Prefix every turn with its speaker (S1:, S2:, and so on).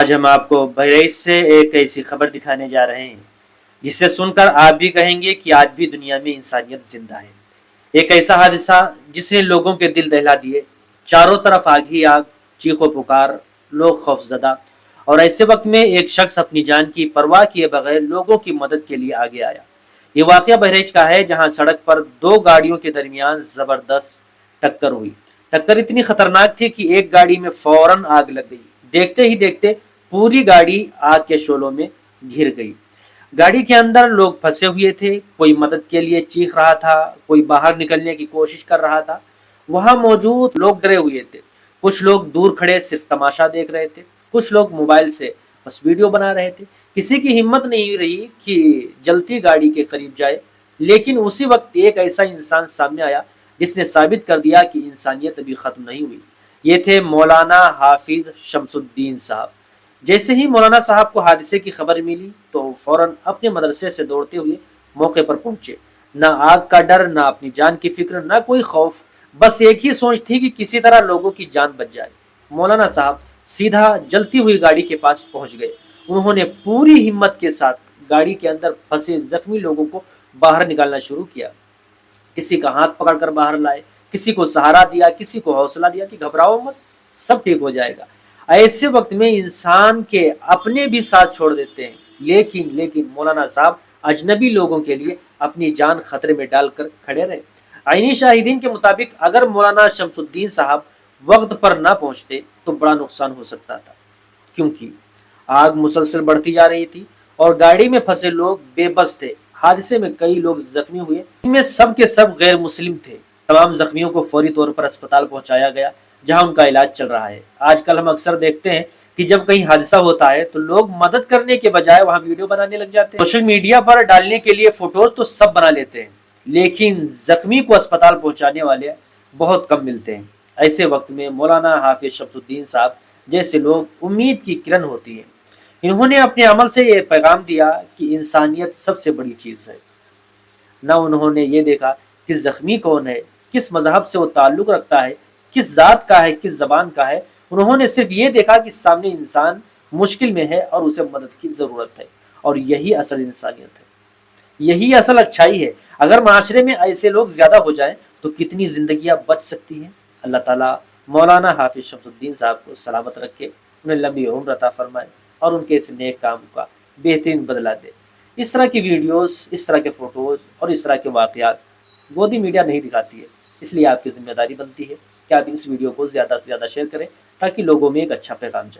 S1: آج ہم آپ کو بحرائچ سے ایک ایسی خبر دکھانے جا رہے ہیں جسے سن کر آپ بھی کہیں گے کہ آج بھی دنیا میں انسانیت زندہ ہے۔ ایک ایسا حادثہ جس نے لوگوں کے دل دہلا دیے، چاروں طرف آگ ہی آگ، چیخ و پکار، لوگ خوف زدہ، اور ایسے وقت میں ایک شخص اپنی جان کی پرواہ کیے بغیر لوگوں کی مدد کے لیے آگے آیا۔ یہ واقعہ بحرائچ کا ہے جہاں سڑک پر دو گاڑیوں کے درمیان زبردست ٹکر ہوئی۔ ٹکر اتنی خطرناک تھی کہ ایک گاڑی میں فوراً آگ لگ گئی۔ دیکھتے ہی دیکھتے پوری گاڑی آگ کے شعلوں میں گھر گئی۔ گاڑی کے اندر لوگ پھنسے ہوئے تھے، کوئی مدد کے لیے چیخ رہا تھا، کوئی باہر نکلنے کی کوشش کر رہا تھا۔ وہاں موجود لوگ ڈرے ہوئے تھے، کچھ لوگ دور کھڑے صرف تماشا دیکھ رہے تھے، کچھ لوگ موبائل سے بس ویڈیو بنا رہے تھے۔ کسی کی ہمت نہیں رہی کہ جلتی گاڑی کے قریب جائے، لیکن اسی وقت ایک ایسا انسان سامنے آیا جس نے ثابت کر دیا کہ انسانیت ابھی ختم نہیں ہوئی۔ یہ تھے مولانا حافظ شمس الدین صاحب۔ جیسے ہی مولانا صاحب کو حادثے کی خبر ملی تو فوراً اپنے مدرسے سے دوڑتے ہوئے موقع پر پہنچے۔ نہ آگ کا ڈر، نہ اپنی جان کی فکر، نہ کوئی خوف، بس ایک ہی سوچ تھی کہ کسی طرح لوگوں کی جان بچ جائے۔ مولانا صاحب سیدھا جلتی ہوئی گاڑی کے پاس پہنچ گئے۔ انہوں نے پوری ہمت کے ساتھ گاڑی کے اندر پھنسے زخمی لوگوں کو باہر نکالنا شروع کیا۔ کسی کا ہاتھ پکڑ کر باہر لائے، کسی کو سہارا دیا، کسی کو حوصلہ دیا کہ گھبراؤ مت، سب ٹھیک ہو جائے گا۔ ایسے وقت میں انسان کے اپنے بھی ساتھ چھوڑ دیتے ہیں، لیکن مولانا صاحب اجنبی لوگوں کے لیے اپنی جان خطرے میں ڈال کر کھڑے رہے۔ عینی شاہدین کے مطابق اگر مولانا شمس الدین صاحب وقت پر نہ پہنچتے تو بڑا نقصان ہو سکتا تھا، کیونکہ آگ مسلسل بڑھتی جا رہی تھی اور گاڑی میں پھنسے لوگ بے بس تھے۔ حادثے میں کئی لوگ زخمی ہوئے، ان میں سب کے سب غیر مسلم تھے۔ تمام زخمیوں کو فوری طور پر اسپتال پہنچایا گیا جہاں ان کا علاج چل رہا ہے۔ آج کل ہم اکثر دیکھتے ہیں کہ جب کہیں حادثہ ہوتا ہے تو لوگ مدد کرنے کے بجائے وہاں ویڈیو بنانے لگ جاتے ہیں۔ سوشل میڈیا پر ڈالنے کے لیے فوٹوز تو سب بنا لیتے ہیں، لیکن زخمی کو اسپتال پہنچانے والے بہت کم ملتے ہیں۔ ایسے وقت میں مولانا حافظ شمس الدین صاحب جیسے لوگ امید کی کرن ہوتی ہیں۔ انہوں نے اپنے عمل سے یہ پیغام دیا کہ انسانیت سب سے بڑی چیز ہے۔ نہ انہوں نے یہ دیکھا کہ زخمی کون ہے، کس مذہب سے وہ تعلق رکھتا ہے، کس ذات کا ہے، کس زبان کا ہے۔ انہوں نے صرف یہ دیکھا کہ سامنے انسان مشکل میں ہے اور اسے مدد کی ضرورت ہے، اور یہی اصل انسانیت ہے، یہی اصل اچھائی ہے۔ اگر معاشرے میں ایسے لوگ زیادہ ہو جائیں تو کتنی زندگیاں بچ سکتی ہیں۔ اللہ تعالیٰ مولانا حافظ شمس الدین صاحب کو سلامت رکھے، انہیں لمبی عمر عطا فرمائے اور ان کے اس نیک کام کا بہترین بدلہ دے۔ اس طرح کی ویڈیوز، اس طرح کے فوٹوز اور اس طرح کے واقعات گودی میڈیا نہیں دکھاتی ہے، اس لیے آپ کی ذمہ داری بنتی ہے کہ آپ اس ویڈیو کو زیادہ سے زیادہ شیئر کریں تاکہ لوگوں میں ایک اچھا پیغام جائے۔